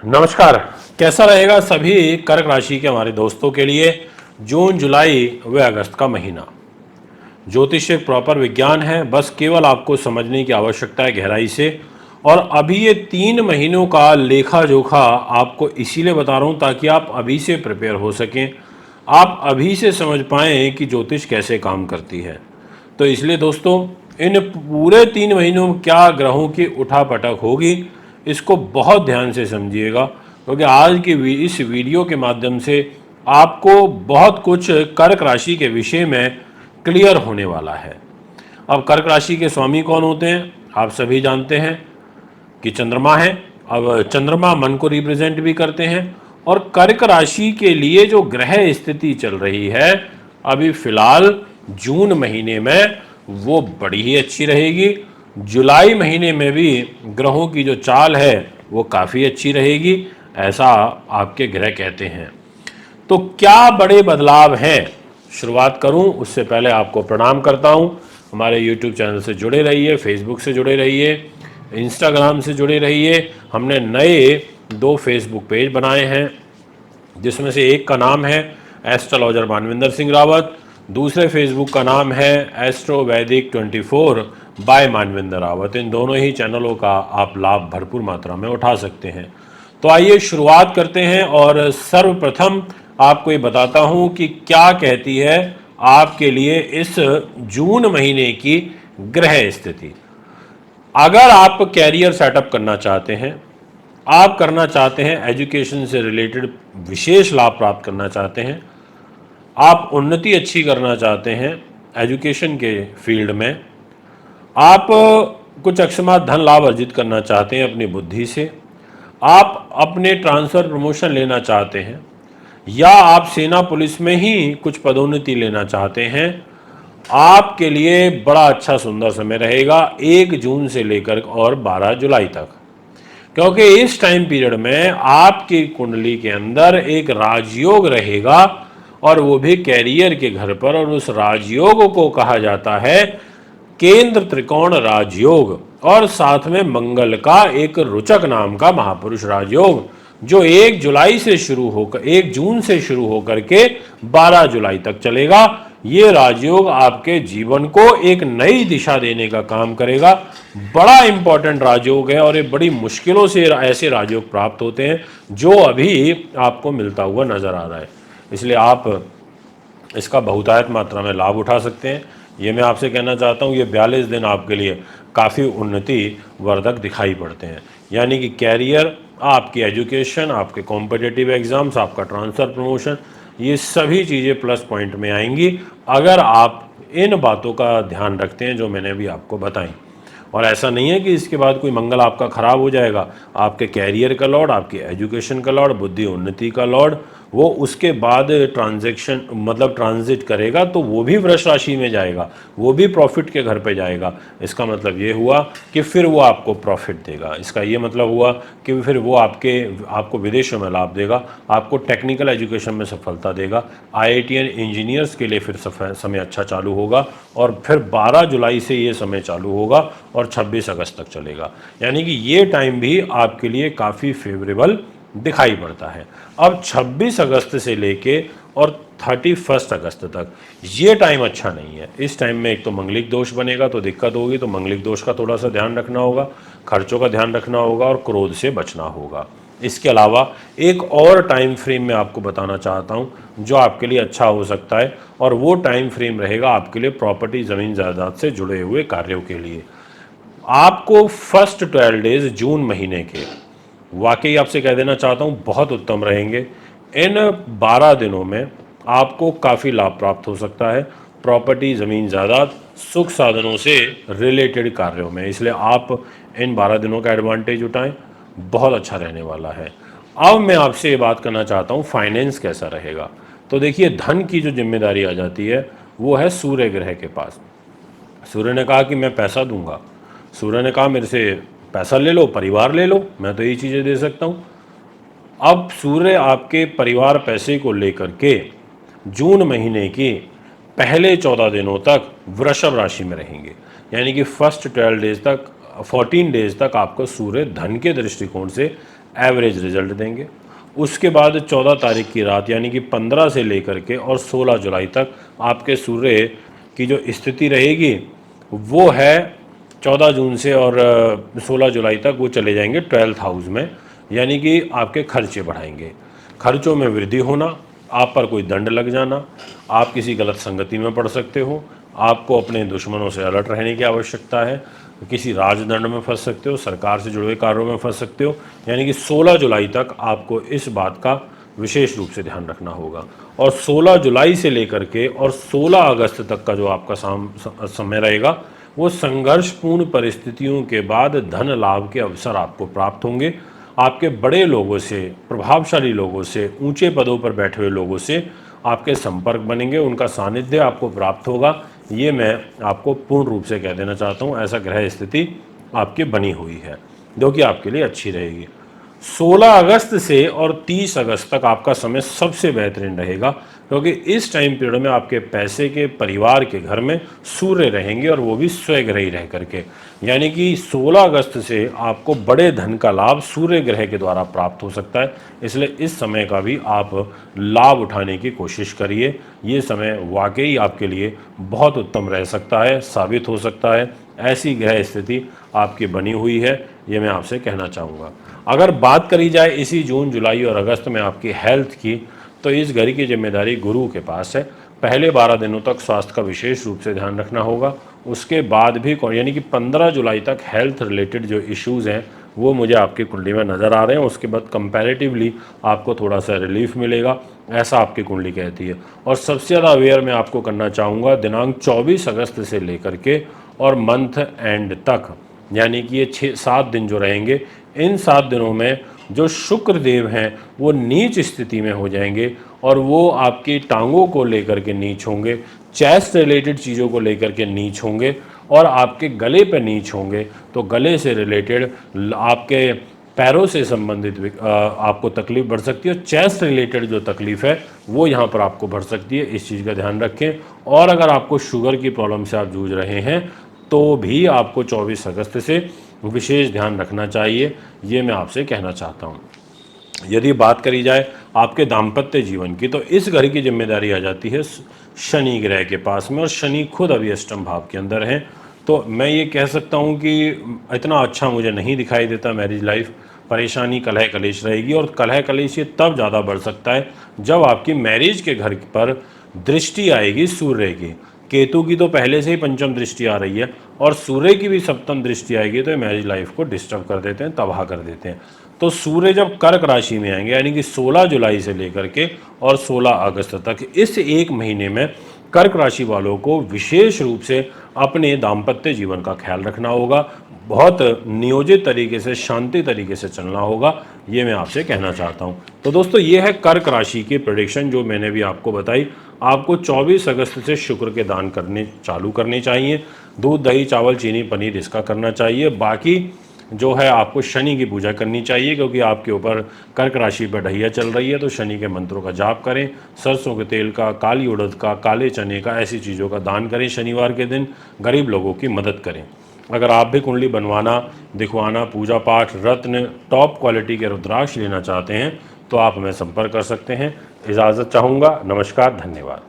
नमस्कार। कैसा रहेगा सभी कर्क राशि के हमारे दोस्तों के लिए जून, जुलाई व अगस्त का महीना? ज्योतिष एक प्रॉपर विज्ञान है, बस केवल आपको समझने की आवश्यकता है गहराई से। और अभी ये 3 महीनों का लेखा जोखा आपको इसीलिए बता रहा हूँ ताकि आप अभी से प्रिपेयर हो सकें, आप अभी से समझ पाएँ कि ज्योतिष कैसे काम करती है। तो इसलिए दोस्तों, इन पूरे 3 महीनों में क्या ग्रहों की उठापटक होगी, इसको बहुत ध्यान से समझिएगा, क्योंकि आज की इस वीडियो के माध्यम से आपको बहुत कुछ कर्क राशि के विषय में क्लियर होने वाला है। अब कर्क राशि के स्वामी कौन होते हैं आप सभी जानते हैं कि चंद्रमा है। अब चंद्रमा मन को रिप्रेजेंट भी करते हैं, और कर्क राशि के लिए जो ग्रह स्थिति चल रही है अभी फिलहाल जून महीने में, वो बड़ी ही अच्छी रहेगी। जुलाई महीने में भी ग्रहों की जो चाल है वो काफ़ी अच्छी रहेगी, ऐसा आपके ग्रह कहते हैं। तो क्या बड़े बदलाव हैं, शुरुआत करूं उससे पहले आपको प्रणाम करता हूं। हमारे YouTube चैनल से जुड़े रहिए, फेसबुक से जुड़े रहिए, इंस्टाग्राम से जुड़े रहिए। हमने नए 2 फेसबुक पेज बनाए हैं, जिसमें से एक का नाम है एस्ट्रोलॉजर मानविंदर सिंह रावत, दूसरे फेसबुक का नाम है एस्ट्रो वैदिक 24 बाय मानविंदर रावत। इन दोनों ही चैनलों का आप लाभ भरपूर मात्रा में उठा सकते हैं। तो आइए शुरुआत करते हैं, और सर्वप्रथम आपको ये बताता हूं कि क्या कहती है आपके लिए इस जून महीने की ग्रह स्थिति। अगर आप कैरियर सेटअप करना चाहते हैं, आप करना चाहते हैं एजुकेशन से रिलेटेड विशेष लाभ प्राप्त करना चाहते हैं, आप उन्नति अच्छी करना चाहते हैं एजुकेशन के फील्ड में, आप कुछ अकस्मात धन लाभ अर्जित करना चाहते हैं अपनी बुद्धि से, आप अपने ट्रांसफ़र प्रमोशन लेना चाहते हैं, या आप सेना पुलिस में ही कुछ पदोन्नति लेना चाहते हैं, आपके लिए बड़ा अच्छा सुंदर समय रहेगा 1 जून से लेकर और 12 जुलाई तक। क्योंकि इस टाइम पीरियड में आपकी कुंडली के अंदर एक राजयोग रहेगा, और वो भी कैरियर के घर पर, और उस राजयोग को कहा जाता है केंद्र त्रिकोण राजयोग, और साथ में मंगल का एक रुचक नाम का महापुरुष राजयोग, जो 1 जुलाई से शुरू होकर 1 जून से शुरू होकर के 12 जुलाई तक चलेगा। ये राजयोग आपके जीवन को एक नई दिशा देने का काम करेगा। बड़ा इंपॉर्टेंट राजयोग है, और ये बड़ी मुश्किलों से ऐसे राजयोग प्राप्त होते हैं जो अभी आपको मिलता हुआ नजर आ रहा है। इसलिए आप इसका बहुतायत मात्रा में लाभ उठा सकते हैं। ये मैं आपसे कहना चाहता हूँ, ये 42 दिन आपके लिए काफ़ी उन्नति वर्धक दिखाई पड़ते हैं। यानी कि कैरियर, आपकी एजुकेशन, आपके कॉम्पिटिटिव एग्ज़ाम्स, आपका ट्रांसफ़र प्रमोशन, ये सभी चीज़ें प्लस पॉइंट में आएंगी अगर आप इन बातों का ध्यान रखते हैं जो मैंने अभी आपको बताई। और ऐसा नहीं है कि इसके बाद कोई मंगल आपका खराब हो जाएगा। आपके कैरियर का लॉर्ड, आपकी एजुकेशन का लॉर्ड, बुद्धि उन्नति का लॉर्ड, वो उसके बाद ट्रांजिट करेगा, तो वो भी वृष राशि में जाएगा, वो भी प्रॉफिट के घर पे जाएगा। इसका मतलब ये हुआ कि फिर वो आपको प्रॉफिट देगा। इसका ये मतलब हुआ कि फिर वो आपको विदेशों में लाभ देगा, आपको टेक्निकल एजुकेशन में सफलता देगा। IITian इंजीनियर्स के लिए फिर समय अच्छा चालू होगा, और फिर 12 जुलाई से ये समय चालू होगा और 26 अगस्त तक चलेगा। यानी कि ये टाइम भी आपके लिए काफ़ी फेवरेबल दिखाई पड़ता है। अब 26 अगस्त से लेके और 31 अगस्त तक ये टाइम अच्छा नहीं है। इस टाइम में एक तो मंगलिक दोष बनेगा, तो दिक्कत होगी, तो मंगलिक दोष का थोड़ा सा ध्यान रखना होगा, खर्चों का ध्यान रखना होगा, और क्रोध से बचना होगा। इसके अलावा एक और टाइम फ्रेम में आपको बताना चाहता हूँ जो आपके लिए अच्छा हो सकता है, और वो टाइम फ्रेम रहेगा आपके लिए प्रॉपर्टी, ज़मीन जायदाद से जुड़े हुए कार्यों के लिए। आपको फर्स्ट 12 डेज जून महीने के वाकई आपसे कह देना चाहता हूँ बहुत उत्तम रहेंगे। इन 12 दिनों में आपको काफ़ी लाभ प्राप्त हो सकता है प्रॉपर्टी, ज़मीन जायदाद, सुख साधनों से रिलेटेड कार्यों में। इसलिए आप इन 12 दिनों का एडवांटेज उठाएं, बहुत अच्छा रहने वाला है। अब मैं आपसे ये बात करना चाहता हूँ फाइनेंस कैसा रहेगा। तो देखिए, धन की जो जिम्मेदारी आ जाती है वो है सूर्य ग्रह के पास। सूर्य ने कहा कि मैं पैसा दूंगा, सूर्य ने कहा मेरे से पैसा ले लो, परिवार ले लो, मैं तो यही चीज़ें दे सकता हूँ। अब सूर्य आपके परिवार पैसे को लेकर के जून महीने के पहले 14 दिनों तक वृषभ राशि में रहेंगे। यानी कि फर्स्ट 12 डेज तक, 14 डेज तक आपको सूर्य धन के दृष्टिकोण से एवरेज रिजल्ट देंगे। उसके बाद 14 तारीख की रात यानी कि 15 से लेकर के और 16 जुलाई तक आपके सूर्य की जो स्थिति रहेगी वो है 14 जून से और 16 जुलाई तक वो चले जाएंगे 12th हाउस में, यानी कि आपके खर्चे बढ़ाएंगे, खर्चों में वृद्धि होना, आप पर कोई दंड लग जाना, आप किसी गलत संगति में पड़ सकते हो, आपको अपने दुश्मनों से अलर्ट रहने की आवश्यकता है, किसी राजदंड में फंस सकते हो, सरकार से जुड़े हुए कार्यों में फंस सकते हो। यानी कि 16 जुलाई तक आपको इस बात का विशेष रूप से ध्यान रखना होगा। और 16 जुलाई से लेकर के और 16 अगस्त तक का जो आपका समय रहेगा वो संघर्षपूर्ण परिस्थितियों के बाद धन लाभ के अवसर आपको प्राप्त होंगे। आपके बड़े लोगों से, प्रभावशाली लोगों से, ऊंचे पदों पर बैठे हुए लोगों से आपके संपर्क बनेंगे, उनका सानिध्य आपको प्राप्त होगा। ये मैं आपको पूर्ण रूप से कह देना चाहता हूँ, ऐसा ग्रह स्थिति आपकी बनी हुई है जो कि आपके लिए अच्छी रहेगी। 16 अगस्त से और 30 अगस्त तक आपका समय सबसे बेहतरीन रहेगा, क्योंकि इस टाइम पीरियड में आपके पैसे के परिवार के घर में सूर्य रहेंगे और वो भी स्वग्रही रह करके, यानी कि 16 अगस्त से आपको बड़े धन का लाभ सूर्य ग्रह के द्वारा प्राप्त हो सकता है। इसलिए इस समय का भी आप लाभ उठाने की कोशिश करिए। ये समय वाकई आपके लिए बहुत उत्तम रह सकता है, साबित हो सकता है। ऐसी ग्रह स्थिति आपकी बनी हुई है, ये मैं आपसे कहना चाहूँगा। अगर बात करी जाए इसी जून, जुलाई और अगस्त में आपकी हेल्थ की, तो इस घड़ी की जिम्मेदारी गुरु के पास है। पहले 12 दिनों तक स्वास्थ्य का विशेष रूप से ध्यान रखना होगा। उसके बाद भी यानी कि 15 जुलाई तक हेल्थ रिलेटेड जो इश्यूज़ हैं वो मुझे आपकी कुंडली में नज़र आ रहे हैं। उसके बाद कंपैरेटिवली आपको थोड़ा सा रिलीफ मिलेगा, ऐसा आपकी कुंडली कहती है। और सबसे ज़्यादा अवेयर मैं आपको करना चाहूँगा दिनांक 24 अगस्त से लेकर के और मंथ एंड तक, यानी कि ये 6-7 दिन जो रहेंगे, इन 7 दिनों में जो शुक्र देव हैं वो नीच स्थिति में हो जाएंगे और वो आपकी टांगों को लेकर के नीच होंगे, चेस्ट रिलेटेड चीज़ों को लेकर के नीच होंगे और आपके गले पे नीच होंगे। तो गले से रिलेटेड, आपके पैरों से संबंधित आपको तकलीफ बढ़ सकती है। चेस्ट रिलेटेड जो तकलीफ़ है वो यहाँ पर आपको बढ़ सकती है, इस चीज़ का ध्यान रखें। और अगर आपको शुगर की प्रॉब्लम से आप जूझ रहे हैं तो भी आपको 24 अगस्त से विशेष ध्यान रखना चाहिए, ये मैं आपसे कहना चाहता हूँ। यदि बात करी जाए आपके दाम्पत्य जीवन की, तो इस घर की जिम्मेदारी आ जाती है शनि ग्रह के पास में, और शनि खुद अभी अष्टम भाव के अंदर हैं। तो मैं ये कह सकता हूँ कि इतना अच्छा मुझे नहीं दिखाई देता मैरिज लाइफ। परेशानी, कलह कलेश रहेगी, और कलह कलेश ये तब ज़्यादा बढ़ सकता है जब आपकी मैरिज के घर पर दृष्टि आएगी सूर्य की। केतु की तो पहले से ही पंचम दृष्टि आ रही है, और सूर्य की भी सप्तम दृष्टि आएगी तो मैरिज लाइफ को डिस्टर्ब कर देते हैं, तबाह कर देते हैं। तो सूर्य जब कर्क राशि में आएंगे, यानी कि 16 जुलाई से लेकर के और 16 अगस्त तक, इस एक महीने में कर्क राशि वालों को विशेष रूप से अपने दाम्पत्य जीवन का ख्याल रखना होगा। बहुत नियोजित तरीके से, शांति तरीके से चलना होगा, ये मैं आपसे कहना चाहता हूँ। तो दोस्तों, ये है कर्क राशि की प्रेडिक्शन जो मैंने भी आपको बताई। आपको 24 अगस्त से शुक्र के दान करने चालू करने चाहिए। दूध, दही, चावल, चीनी, पनीर इसका करना चाहिए। बाकी जो है आपको शनि की पूजा करनी चाहिए, क्योंकि आपके ऊपर कर्क राशि पर ढैया चल रही है। तो शनि के मंत्रों का जाप करें, सरसों के तेल का, काली उड़द का, काले चने का, ऐसी चीज़ों का दान करें। शनिवार के दिन गरीब लोगों की मदद करें। अगर आप भी कुंडली बनवाना, दिखवाना, पूजा पाठ, रत्न, टॉप क्वालिटी के रुद्राक्ष लेना चाहते हैं तो आप हमें संपर्क कर सकते हैं। इजाज़त चाहूँगा। नमस्कार, धन्यवाद।